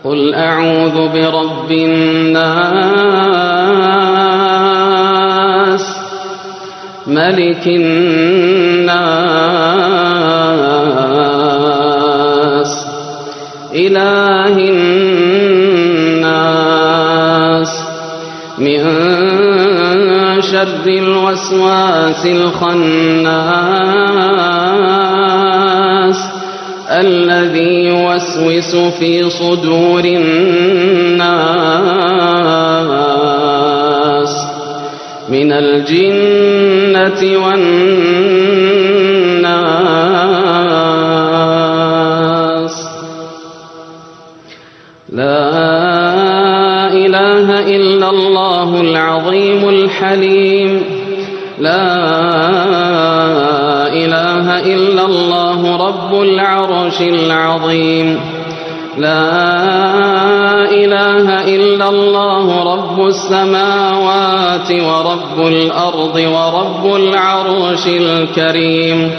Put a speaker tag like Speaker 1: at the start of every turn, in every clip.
Speaker 1: قل أعوذ برب الناس ملك الناس إله الناس من شر الوسواس الخناس الذي يوسوس في صدور الناس من الجنة والناس. لا إله إلا الله العظيم الحليم. لا إله إلا الله رب العرش العظيم. لا إله إلا الله رب السماوات ورب الأرض ورب العرش الكريم.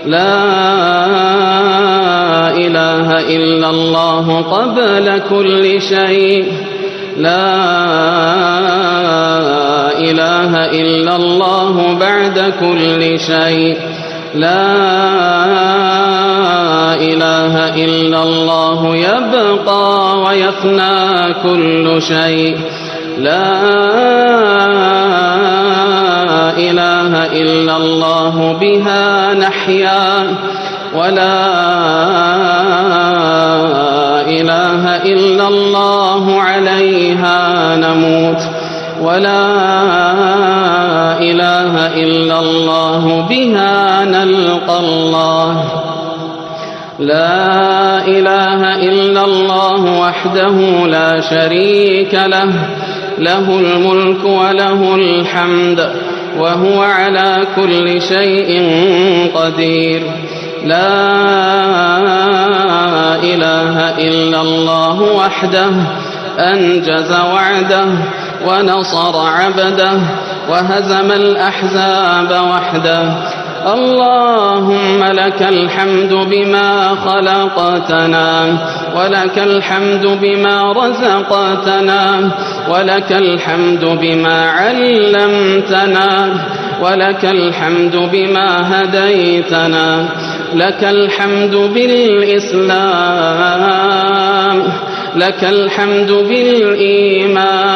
Speaker 1: لا إله إلا الله قبل كل شيء. لا إله إلا الله بعد كل شيء. لا إله إلا الله يبقى ويفنى كل شيء. لا إله إلا الله بها نحيا. ولا إله إلا الله عليها نموت. ولا إله إلا الله بها نلقى الله. لا إله إلا الله وحده لا شريك له. له الملك وله الحمد وهو على كل شيء قدير. لا إله إلا الله وحده أنجز وعده ونصر عبده وهزم الأحزاب وحده. اللهم لك الحمد بما خلقتنا ولك الحمد بما رزقتنا ولك الحمد بما علمتنا ولك الحمد بما هديتنا. لك الحمد بالإسلام. لك الحمد بالإيمان.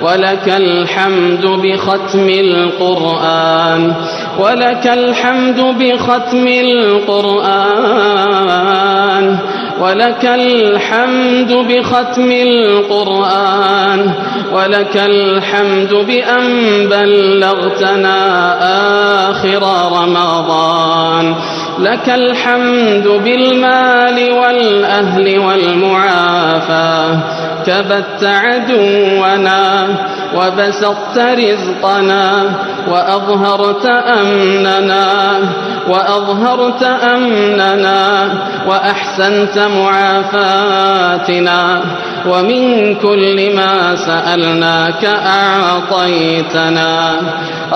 Speaker 1: ولك الحمد بختم القرآن. ولك الحمد بختم القرآن. ولك الحمد بختم القرآن. ولك الحمد بأن بلغتنا آخر رمضان. لك الحمد بالمال والأهل والمعافاة. كبت عدونا وبسطت رزقنا وأظهرت أمننا وأحسنت معافاتنا. ومن كل ما سألناك أعطيتنا.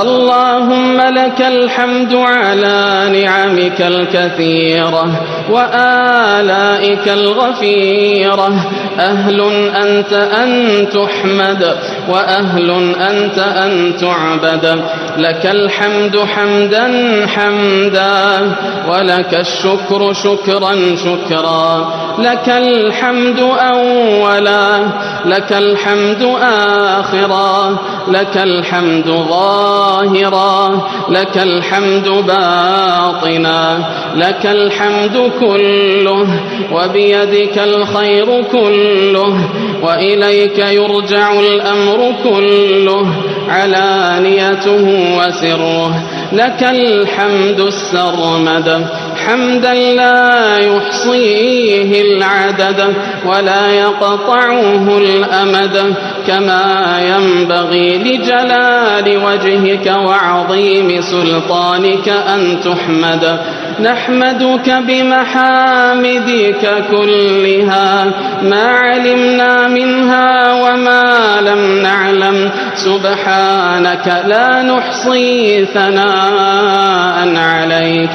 Speaker 1: اللهم لك الحمد على نعمك الكثيرة وآلائك الغفيرة. أهل أنت أن تحمد وأهل أنت أن تعبد. لك الحمد حمدا حمدا ولك الشكر شكرا شكرا. لك الحمد أولا. لك الحمد آخرا. لك الحمد ظاهرا. لك الحمد باطنا. لك الحمد كله وبيدك الخير كله وإليك يرجع الأمر كله علانيته وسره. لك الحمد السرمد حمدا لا يحصيه العدد ولا يقطعه الأمد. كما ينبغي لجلال وجهك وعظيم سلطانك أن تحمد. نحمدك بمحامدك كلها ما علمنا منها وما لم نعلم. سبحانك لا نحصي ثناء عليك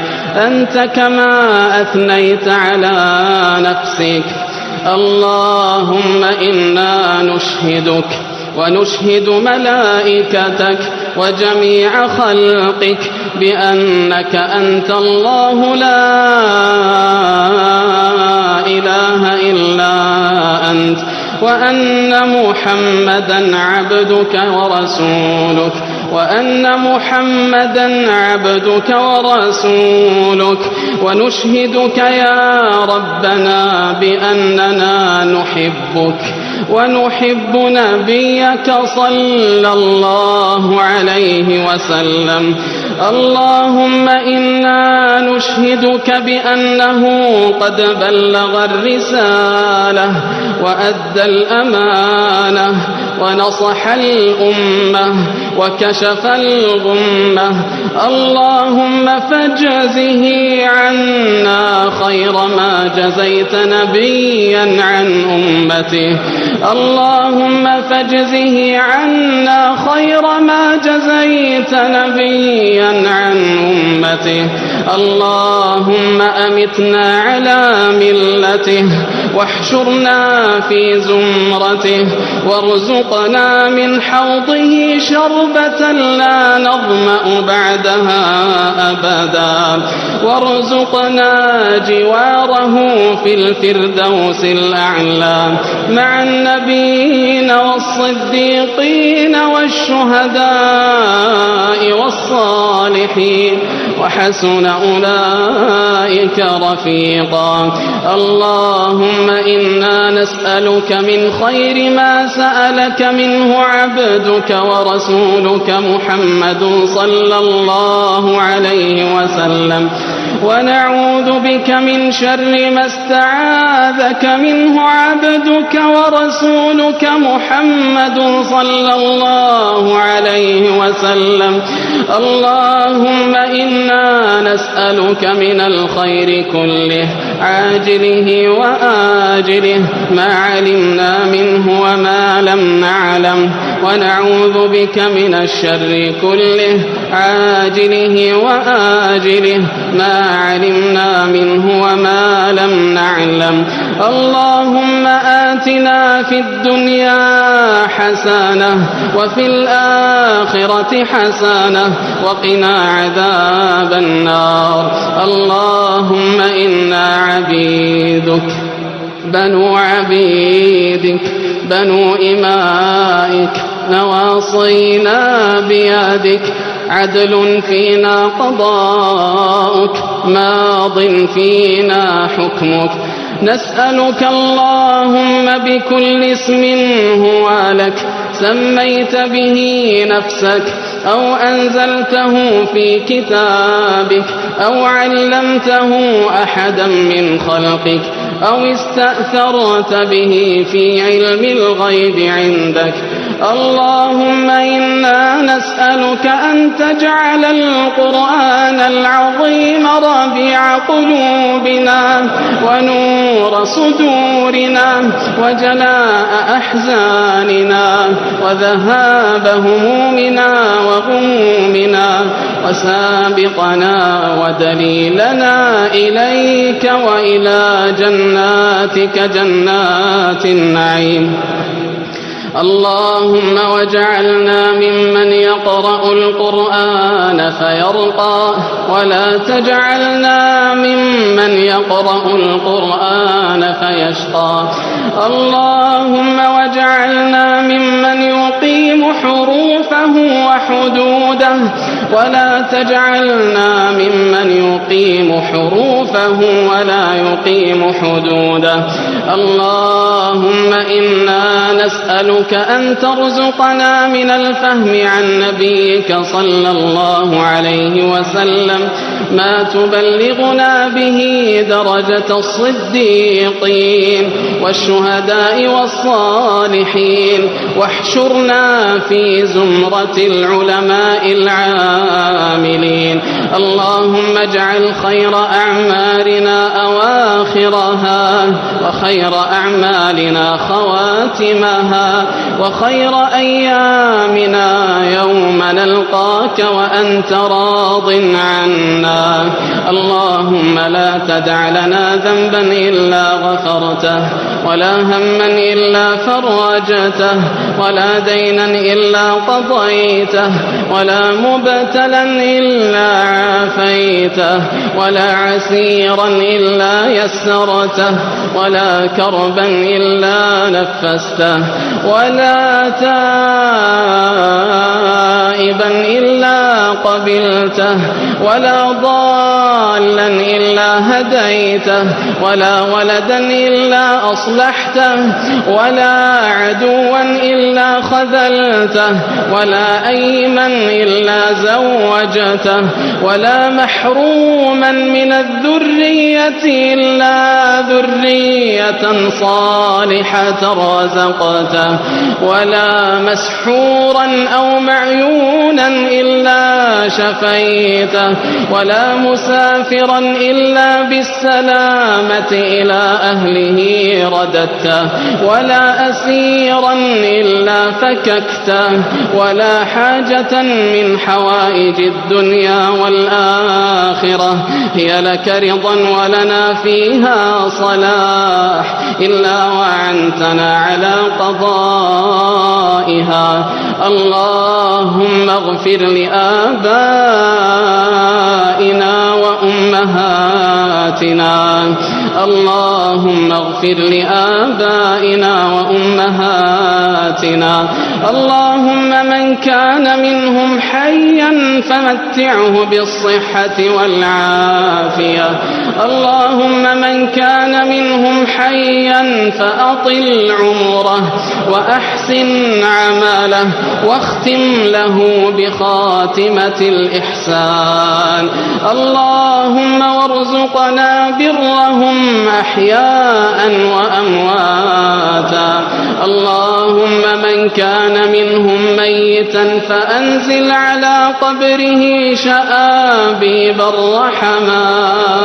Speaker 1: أنت كما أثنيت على نفسك. اللهم إنا نشهدك ونشهد ملائكتك وجميع خلقك بأنك أنت الله لا إله إلا أنت، وأن محمدا عبدك ورسولك، وأن محمدا عبدك ورسولك. ونشهدك يا ربنا بأننا نحبك ونحب نبيك صلى الله عليه وسلم. اللهم إنا نشهدك بأنه قد بلغ الرسالة وأدى الأمانة ونصح الأمة وكشف الغمة. اللهم فاجزه عنا خير ما جزيت نبيا عن أمته. اللهم فاجزه عنا خير ما جزيت نبيا عن أمته. اللهم أمتنا على ملته واحشرنا في زمرته وارزقنا من حوضه شربة لا نظمأ بعدها أبدا، وارزقنا جواره في الفردوس الأعلى مع النبيين والصديقين والشهداء والصالحين وحسن أولئك رفيقا. اللهم إنا نسألك من خير ما سألك منه عبدك ورسولك محمد صلى الله عليه وسلم، ونعوذ بك من شر ما استعاذك منه عبدك ورسولك محمد صلى الله عليه وسلم. اللهم إنا نسألك من الخير كله عاجله وآجله ما علمنا منه وما لم نعلم، ونعوذ بك من الشر كله عاجله وآجله ما علمنا منه وما لم نعلم. اللهم آتنا في الدنيا حسنة وفي الآخرة حسنة وقنا عذاب النار. اللهم إنا عبيدك بنو عبيدك بنو إمائك نواصينا بيدك، عدل فينا قضاؤك ماض فينا حكمك. نسألك اللهم بكل اسم هو لك سميت به نفسك أو أنزلته في كتابك أو علمته أحدا من خلقك أو استأثرت به في علم الغيب عندك. اللهم إنا نسألك أن تجعل القرآن العظيم ربيع قلوبنا ونور صدورنا وجلاء أحزاننا وذهاب همومنا وغمومنا وسابقنا ودليلنا إليك وإلى جناتك جنات النعيم. اللهم واجعلنا ممن يقرأ القرآن فيرقى، ولا تجعلنا ممن يقرأ القرآن فيشقى. اللهم واجعلنا ممن يقيم حروفه وحدوده، ولا تجعلنا ممن يقيم حروفه ولا يقيم حدوده. اللهم إنا نسألك أن ترزقنا من الفهم عن نبيك صلى الله عليه وسلم ما تبلغنا به درجة الصديقين والشهداء والصالحين، واحشرنا في زمرة العلماء العاملين عاملين. اللهم اجعل خير أعمارنا أواخرها، وخير أعمالنا خواتمها، وخير أيامنا يوم نلقاك وأنت راض عنا. اللهم لا تدع لنا ذنبا إلا غفرته، ولا هما إلا فرجته، ولا دينا إلا قضيته، ولا مبتلا إلا عافيته، ولا عسيرا إلا يسرته، ولا كربا إلا نفسته، ولا تائبا إلا قبلته، ولا ضالا إلا هديته، ولا ولدا إلا أصلحته، ولا عدوا إلا خذلته، ولا أيما إلا زوجته، ولا محروما من الذرية إلا ذرية صالحة رزقته، ولا مسحورا أو معيونا إلا شفيته، ولا مسافرا إلا بالسلامة إلى أهله رددته، ولا أسيرا إلا فككته، ولا حاجة من حوائج الدنيا والآخرة هي لك رضا ولنا فيها صلاح إلا وعنتنا على قضائها. اللهم اغفر لآبائنا وأمهاتنا، اللهم اغفر لآبائنا وأمهاتنا. اللهم من كان منهم حيا فمتعه بالصحة والعافية، اللهم من كان منهم حيا فأطل عمره وأحسن عمله واختم له بخاتمة الإحسان. اللهم وارزقنا برهم أحياء وأمواتا. اللهم من كان منهم ميتا فأنزل على قبره شآبيب الرحمات.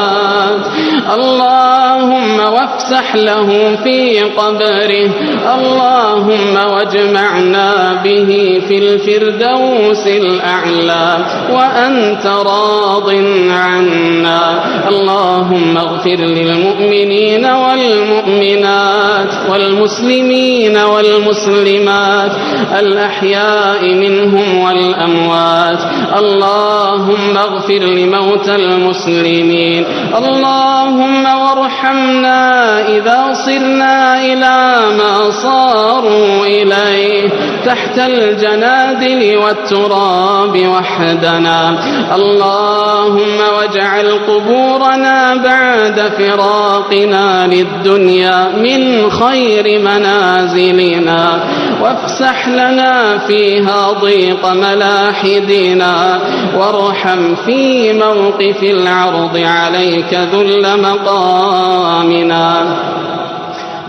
Speaker 1: اللهم وافسح له في قبره، اللهم واجمعنا به في الفردوس الأعلى وأنت راض عنا. اللهم اغفر للمؤمنين والمؤمنات والمسلمين والمسلمات الأحياء منهم والأموات. اللهم اغفر لموتى المسلمين. اللهم وارحمنا إذا صرنا إلى ما صاروا إليه تحت الجنادل والتراب وحدنا. اللهم واجعل قبورنا بعد فراقنا للدنيا من خير منازلنا، وافسح لنا فيها ضيق ملاحدنا، وارحم في موقف العرض عليك ذل مقامنا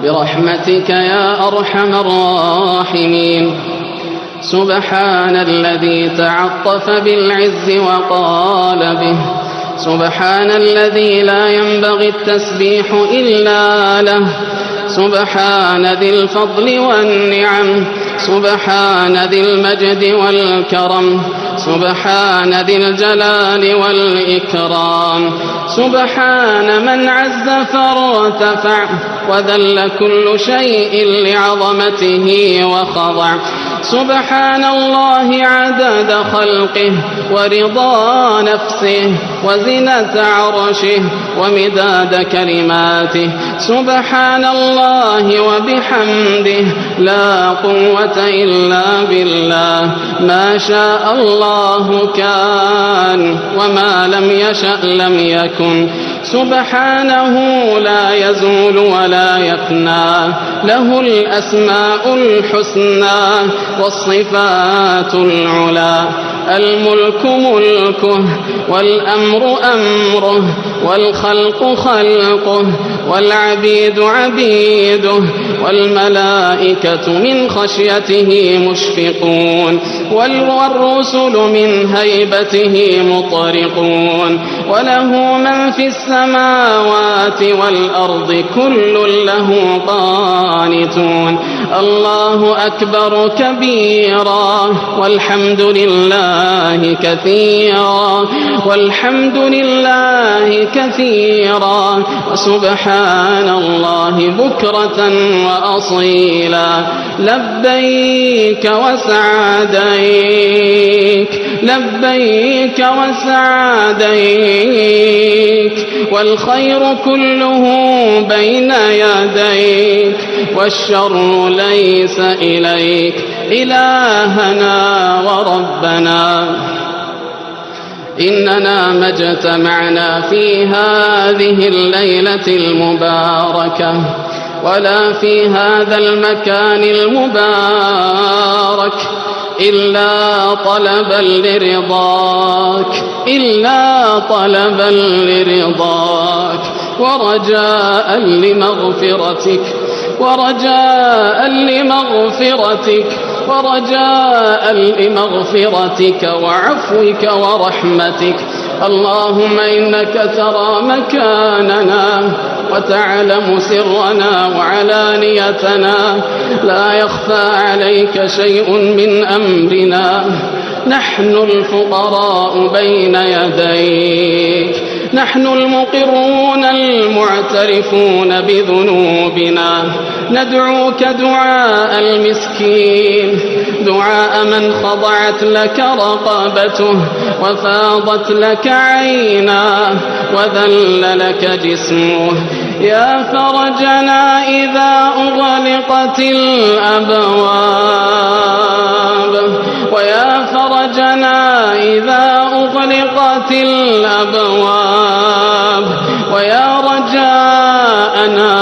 Speaker 1: برحمتك يا أرحم الراحمين. سبحان الذي تعطف بالعز وقال به، سبحان الذي لا ينبغي التسبيح إلا له، سبحان ذي الفضل والنعم، سبحان ذي المجد والكرم، سبحان ذي الجلال والإكرام، سبحان من عز فارتفع وذل كل شيء لعظمته وخضع. سبحان الله عدد خلقه ورضا نفسه وزنة عرشه ومداد كلماته. سبحان الله وبحمده، لا قوة إلا بالله. ما شاء الله كان وما لم يشأ لم يكن. سبحانه لا يزول ولا يفنى، له الأسماء الحسنى والصفات العلى. الملك ملكه والأمر أمره والخلق خلقه والعبيد عبيده والملائكة من خشيته مشفقون والرسل من هيبته مطرقون وله من في السماوات والأرض كل له قانتون الله أكبر كبيرا والحمد لله كثيرا والحمد لله كثيرا وسبحان الله بكرة وأصيلا لبيك وسعديك لبيك وسعديك والخير كله بين يديك والشر ليس إليك إلهنا وربنا إننا ما اجتمعنا في هذه الليلة المباركة ولا في هذا المكان المبارك إلا طلبا لرضاك ورجاء لمغفرتك وعفوك ورحمتك اللهم إنك ترى مكاننا وتعلم سرنا وعلانيتنا لا يخفى عليك شيء من أمرنا نحن الفقراء بين يديك نحن المقرون المعترفون بذنوبنا ندعوك دعاء المسكين دعاء من خضعت لك رقبته وفاضت لك عيناه وذل لك جسمه يا فرجنا إذا أغلقت الأبواب ويا فرجنا إذا أغلقت الأبواب ويا رجاءنا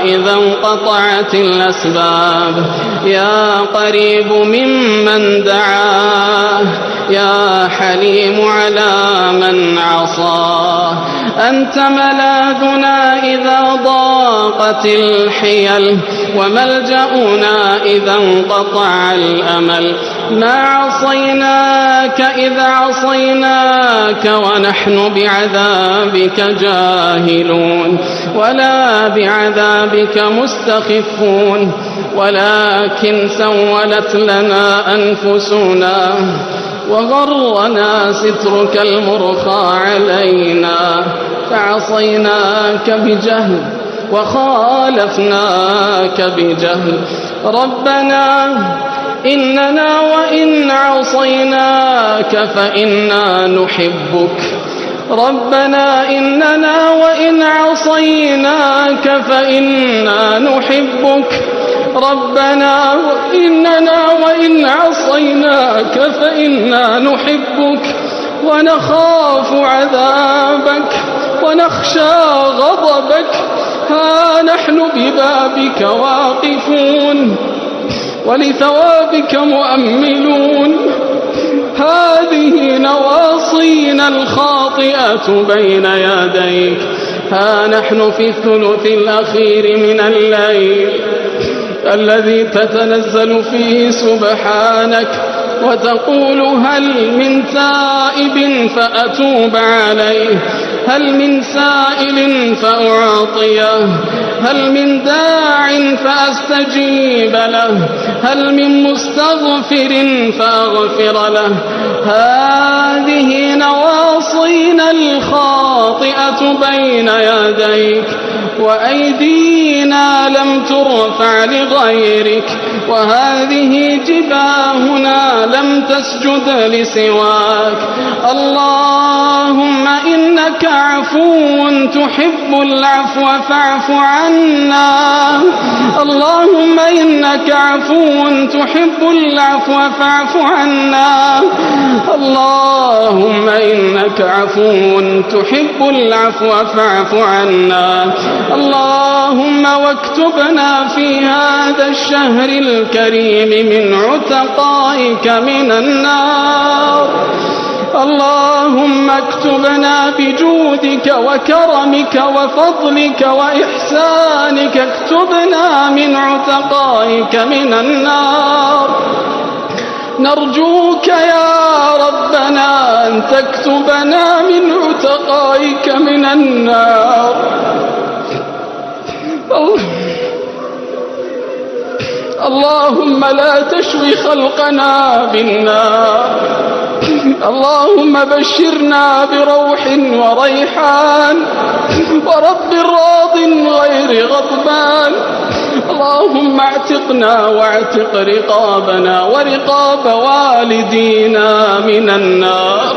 Speaker 1: إذا انقطعت الأسباب يا قريب ممن دعاه يا حليم على من عصاه أنت ملاذنا إذا ضاقت الحيل وملجأنا إذا انقطع الأمل ما عصيناك إذا عصيناك ونحن بعذابك جاهلون ولا بعذابك مستخفون ولكن سولت لنا أنفسنا وغرنا سترك المرخى علينا فعصيناك بجهل وخالفناك بجهل ربنا إننا وإن عصيناك فإنا نحبك ربنا إننا وإن عصيناك فإنا نحبك ربنا إننا وإن عصيناك فإنا نحبك ونخاف عذابك ونخشى غضبك ها نحن ببابك واقفون ولثوابك مؤملون هذه نواصينا الخاطئة بين يديك ها نحن في الثلث الأخير من الليل الذي تتنزل فيه سبحانك وتقول هل من تائب فأتوب عليه هل من سائل فأعطيه هل من داع فأستجيب له هل من مستغفر فأغفر له هذه نواصينا الخاطئة بين يديك وأيدينا لم ترفع لغيرك وهذه جباهنا لم تسجد لسواك اللهم إنك عفو تحب العفو فاعف عنا اللهم إنك عفو تحب العفو فاعف عنا اللهم إنك عفو تحب العفو فاعف عنا اللهم واكتبنا في هذا هذا الشهر الكريم من عتقائك من النار. اللهم اكتبنا بجودك وكرمك وفضلك وإحسانك، اكتبنا من عتقائك من النار. نرجوك يا ربنا أن تكتبنا من عتقائك من النار. اللهم لا تشوي خلقنا بالنار. اللهم بشرنا بروح وريحان ورب راض غير غضبان. اللهم اعتقنا واعتق رقابنا ورقاب والدينا من النار.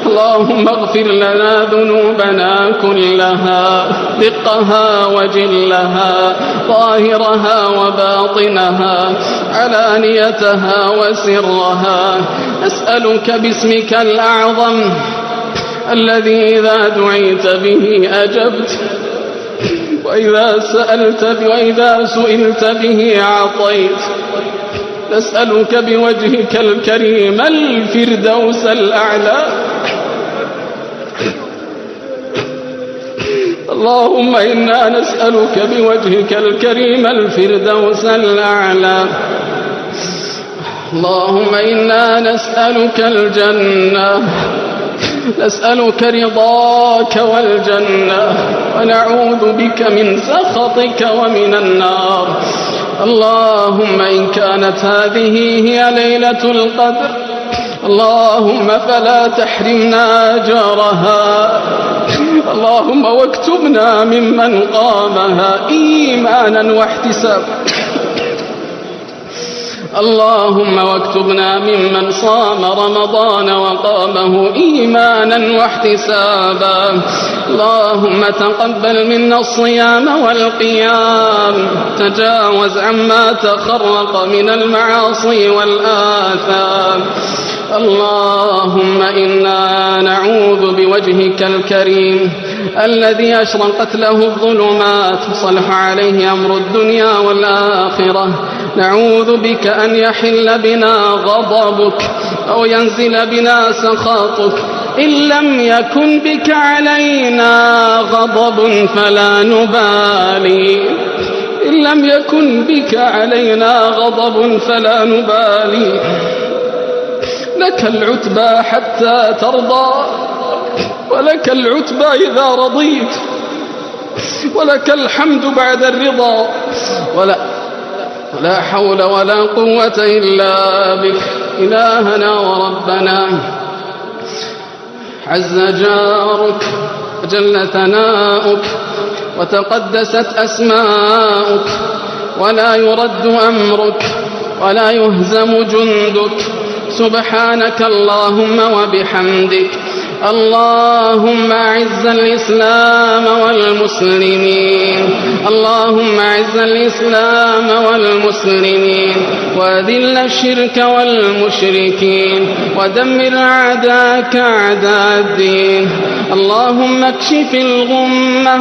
Speaker 1: اللهم اغفر لنا ذنوبنا كلها، دقها وجلها، ظاهرها وباطنها، علانيتها وسرها. أسألك باسمك الأعظم الذي إذا دعيت به أجبت، وإذا سئلت به أعطيت. نسألك بوجهك الكريم الفردوس الأعلى. اللهم إنا نسألك بوجهك الكريم الفردوس الأعلى. اللهم إنا نسألك الجنة، نسألك رضاك والجنة، ونعوذ بك من سخطك ومن النار. اللهم إن كانت هذه هي ليلة القدر، اللهم فلا تحرمنا أجرها. اللهم واكتبنا ممن قامها إيمانا واحتسابا. اللهم واكتبنا ممن صام رمضان وقامه إيمانا واحتسابا. اللهم تقبل منا الصيام والقيام، تجاوز عما تخرق من المعاصي والآثام. اللهم إنا نعوذ بوجهك الكريم الذي أشرقت له الظلمات صلح عليه أمر الدنيا والآخرة، نعوذ بك أن يحل بنا غضبك أو ينزل بنا سخطك. إن لم يكن بك علينا غضب فلا نبالي، إن لم يكن بك علينا غضب فلا نبالي. لك العتبى حتى ترضى، ولك العتبى إذا رضيت، ولك الحمد بعد الرضا. ولا حول ولا قوة إلا بك. إلهنا وربنا، عز جارك وجل ثناؤك وتقدست أسماؤك، ولا يرد أمرك ولا يهزم جندك. سبحانك اللهم وبحمدك. اللهم أعز الإسلام والمسلمين، اللهم أعز الإسلام والمسلمين، وأذل الشرك والمشركين، ودمر أعداءك أعداء الدين. اللهم اكشف الغمة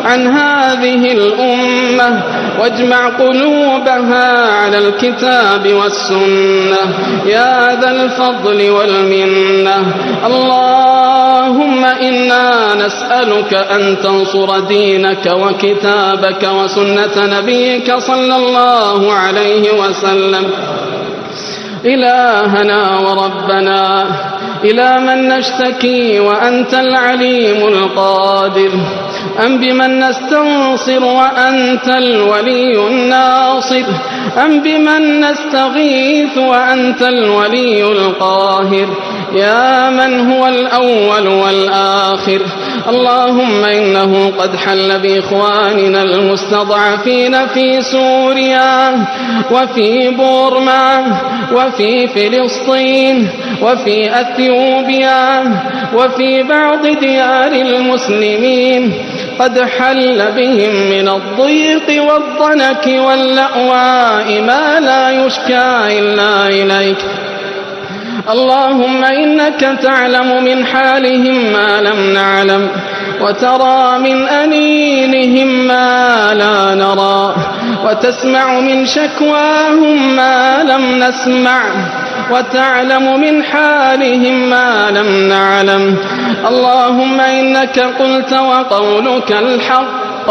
Speaker 1: عن هذه الأمة، واجمع قلوبها على الكتاب والسنة يا ذا الفضل والمنة. اللهم إنا نسألك أن تنصر دينك وكتابك وسنة نبيك صلى الله عليه وسلم. إلهنا وربنا، إلى من نشتكي وأنت العليم القادر؟ أم بمن نستنصر وأنت الولي الناصر؟ أم بمن نستغيث وأنت الولي القاهر؟ يا من هو الأول والآخر. اللهم إنه قد حل بإخواننا المستضعفين في سوريا وفي بورما وفي فلسطين وفي أثيوبيا وفي بعض ديار المسلمين، قد حل بهم من الضيق والضنك واللأواء ما لا يشكى إلا إليك. اللهم إنك تعلم من حالهم ما لم نعلم، وترى من أنينهم ما لا نرى، وتسمع من شكواهم ما لم نسمع، وتعلم من حالهم ما لم نعلم. اللهم إنك قلت وقولك الحق،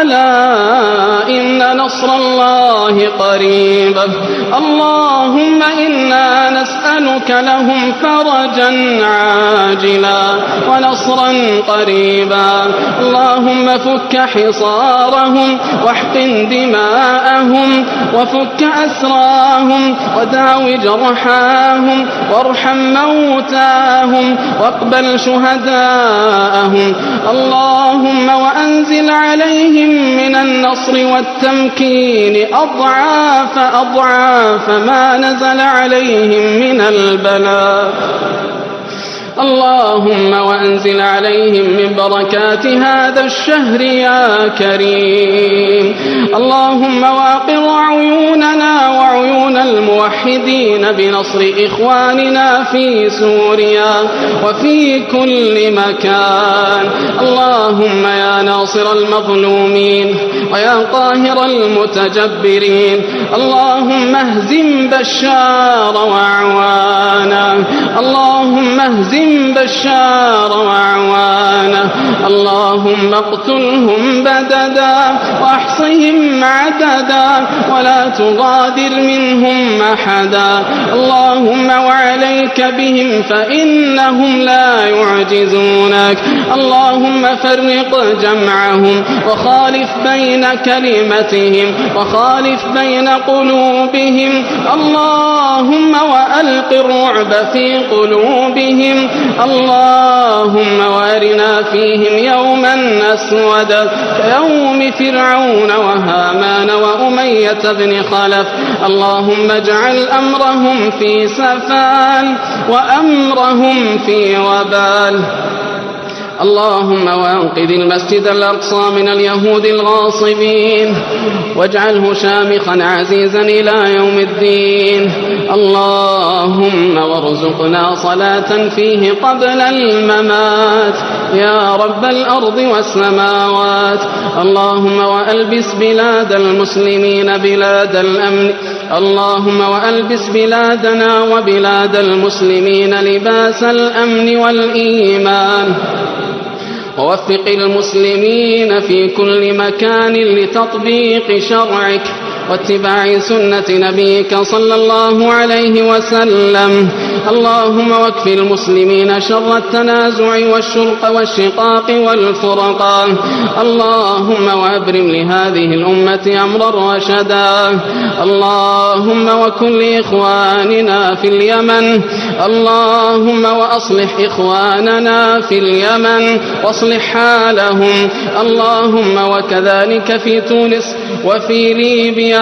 Speaker 1: ألا إن نصر الله قريب. اللهم إنا نسألك لهم فرجا عاجلا ونصرا قريبا. اللهم فك حصارهم واحقن دماءهم وفك أسراهم وداو جرحاهم وارحم موتاهم واقبل شهداءهم. اللهم وأنزل عليهم من النصر والتمكين أضعاف ما نزل عليهم من البلاء. اللهم وأنزل عليهم من بركات هذا الشهر يا كريم. اللهم وأقر عيوننا وعيون الموحدين بنصر إخواننا في سوريا وفي كل مكان. اللهم يا ناصر المظلومين ويا قاهر المتجبرين، اللهم اهزم بشار وأعوانه. اللهم اهزم بشار وأعوانه. اللهم اقتلهم بددا واحصهم عددا ولا تغادر منهم أحدا. اللهم وعليك بهم فإنهم لا يعجزونك. اللهم فرق جمعهم وخالف بين كلمتهم وخالف بين قلوبهم. اللهم وألق الرعب في قلوبهم. اللهم وارنا فيهم يوما أسودا كيوم فرعون وهامان وأمية بن خلف. اللهم اجعل أمرهم في سفال وأمرهم في وبال. اللهم وانقذ المسجد الأقصى من اليهود الغاصبين واجعله شامخا عزيزا إلى يوم الدين. اللهم وارزقنا صلاة فيه قبل الممات يا رب الأرض والسماوات. اللهم وألبس بلاد المسلمين بلاد الأمن. اللهم وألبس بلادنا وبلاد المسلمين لباس الأمن والإيمان، ووفق المسلمين في كل مكان لتطبيق شرعك واتباع سنة نبيك صلى الله عليه وسلم. اللهم واكف المسلمين شر التنازع والشقاق والفرقان. اللهم وأبرم لهذه الأمة أمرا رشدا. اللهم وكن لإخواننا في اليمن. اللهم وأصلح إخواننا في اليمن واصلح حالهم. اللهم وكذلك في تونس وفي ليبيا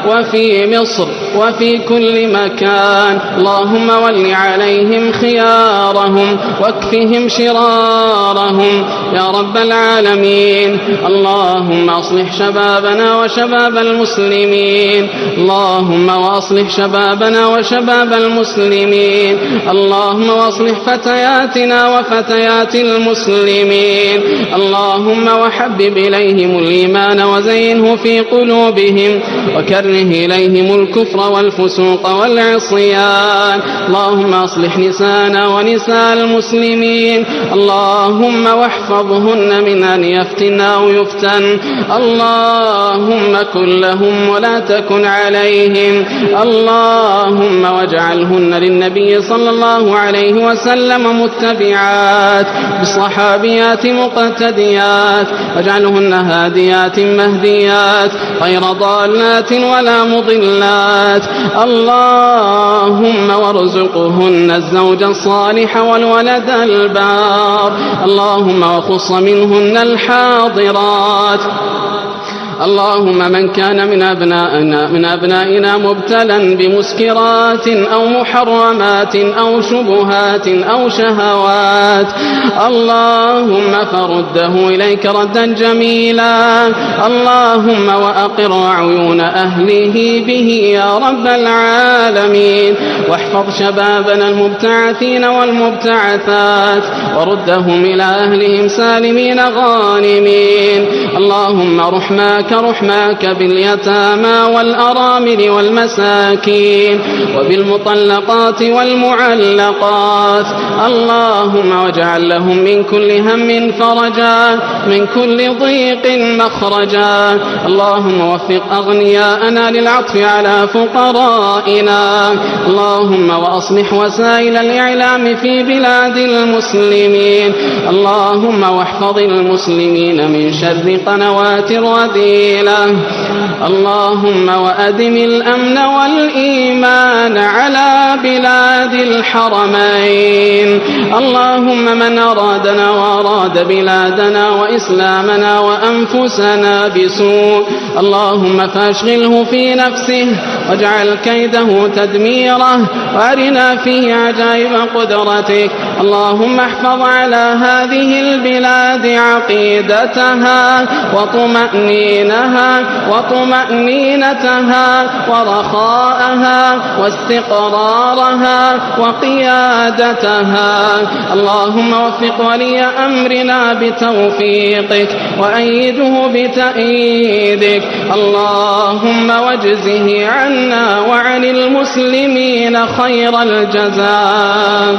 Speaker 1: وفي مصر وفي كل مكان. اللهم ول عليهم خيارهم واكفهم شرارهم يا رب العالمين. اللهم أصلح شبابنا وشباب المسلمين. اللهم وأصلح شبابنا وشباب المسلمين. اللهم وأصلح فتياتنا وفتيات المسلمين. اللهم وحبب إليهم الإيمان وزينه في قلوبهم وكره إليهم الكفر والفسوق والعصيان. اللهم أصلح نساءنا ونساء المسلمين. اللهم واحفظهن من أن يفتن أو يفتن. اللهم كن لهم ولا تكن عليهم. اللهم واجعلهن للنبي صلى الله عليه وسلم متبعات بالصحابيات مقتديات، واجعلهن هاديات مهديات غير ضالات ولا مضلات. اللهم وارزقهن الزوج الصالح والولد البار. اللهم وخص منهن الحاضرات. اللهم من كان من أبنائنا مبتلا بمسكرات أو محرمات أو شبهات أو شهوات اللهم فرده إليك ردا جميلا اللهم وأقر عيون أهله به يا رب العالمين واحفظ شبابنا المبتعثين والمبتعثات وردهم إلى أهلهم سالمين غانمين اللهم رحماك باليتامى والأرامل والمساكين وبالمطلقات والمعلقات اللهم واجعل لهم من كل هم فرجا من كل ضيق مخرجا اللهم وفق أغنياءنا للعطف على فقرائنا اللهم وأصلح وسائل الإعلام في بلاد المسلمين اللهم واحفظ المسلمين من شر قنوات الرذيلة اللهم وأدم الأمن والإيمان على بلاد الحرمين اللهم من أرادنا وأراد بلادنا وإسلامنا وأنفسنا بسوء اللهم فاشغله في نفسه واجعل كيده تدميره وأرنا فيه عجائب قدرتك اللهم احفظ على هذه البلاد عقيدتها وطمأنينتها ورخاءها واستقرارها وقيادتها اللهم وفق ولي أمرنا بتوفيقك وأيده بتأييدك اللهم واجزه عنا وعن المسلمين خير الجزاء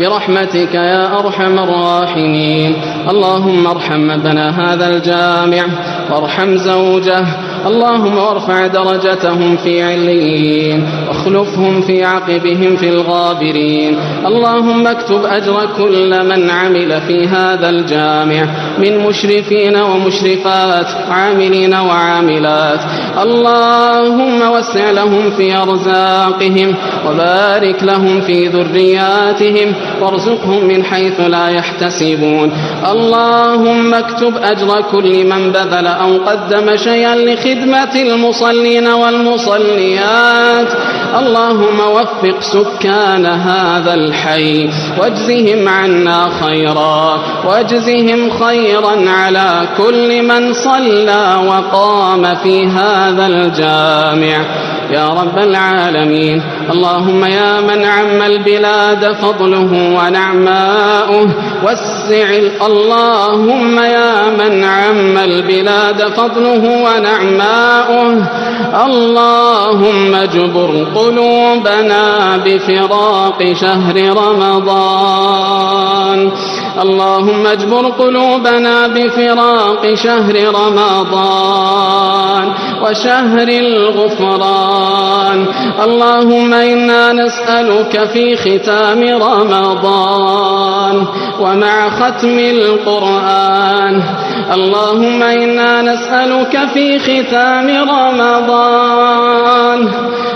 Speaker 1: برحمتك يا أرحم الراحمين اللهم ارحم من بنى هذا الجامع وارحم زوجه اللهم وارفع درجتهم في عليين واخلفهم في عقبهم في الغابرين اللهم اكتب أجر كل من عمل في هذا الجامع من مشرفين ومشرفات عاملين وعاملات اللهم وسع لهم في أرزاقهم وبارك لهم في ذرياتهم وارزقهم من حيث لا يحتسبون اللهم اكتب أجر كل من بذل أو قدم شيئا لخدمة المصلين والمصليات اللهم وفق سكان هذا الحي واجزهم عنا خيرا واجزهم خيرا على كل من صلى وقام في هذا الجامع يا رب العالمين اللهم يا من عم البلاد فضله ونعماؤه اللهم يا من عم البلاد فضله ونعماؤه اللهم اجبر قلوبنا بفراق شهر رمضان اللهم اجبر قلوبنا بفراق شهر رمضان وشهر الغفران اللهم إنا نسألك في ختام رمضان ومع ختم القرآن اللهم إنا نسألك في ختام رمضان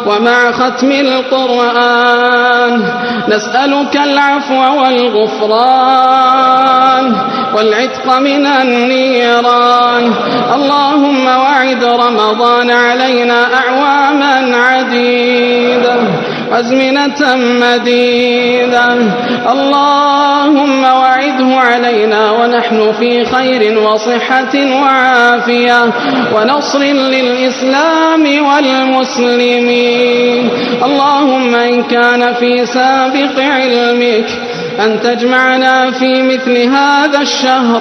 Speaker 1: ومع ختم القرآن نسألك العفو والغفران والعتق من النيران اللهم وعد رمضان علينا أعواما عديدة أزمنة مديدة اللهم وعده علينا ونحن في خير وصحة وعافية ونصر للإسلام والمسلمين اللهم إن كان في سابق علمك أن تجمعنا في مثل هذا الشهر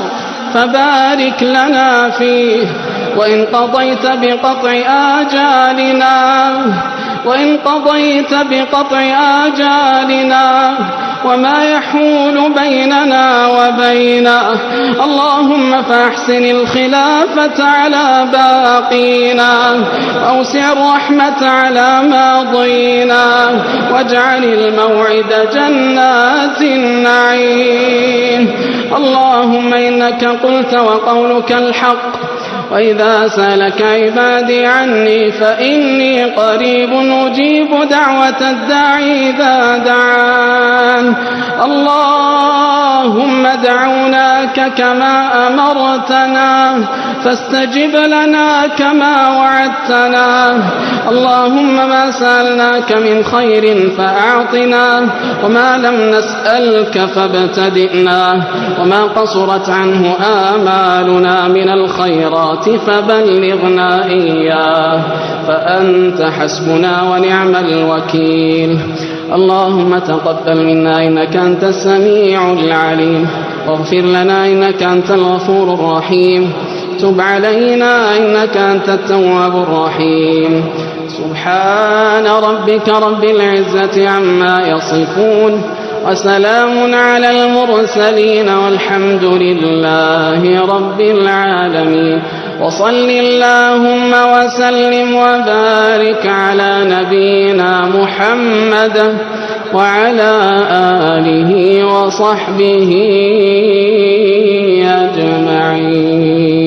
Speaker 1: فبارك لنا فيه وإن قضيت بقطع آجالنا وما يحول بيننا وبينه اللهم فاحسن الخلافة على باقينا وأوسع الرحمة على ماضينا واجعل الموعد جنات النعيم اللهم إنك قلت وقولك الحق وإذا سألك عبادي عني فإني قريب أجيب دعوة الداعي إذا دعان اللهم دعوناك كما أمرتنا فاستجب لنا كما وعدتنا. اللهم ما سألناك من خير فأعطنا، وما لم نسألك فابتدئنا، وما قصرت عنه آمالنا من الخيرات فبلغنا إياه، فأنت حسبنا ونعم الوكيل. اللهم تقبل منا إنك أنت السميع العليم، واغفر لنا إنك أنت الغفور الرحيم، تب علينا إنك أنت التواب الرحيم. سبحان ربك رب العزة عما يصفون، وسلام على المرسلين، والحمد لله رب العالمين. وصل اللهم وسلم وبارك على نبينا محمد وعلى آله وصحبه أجمعين.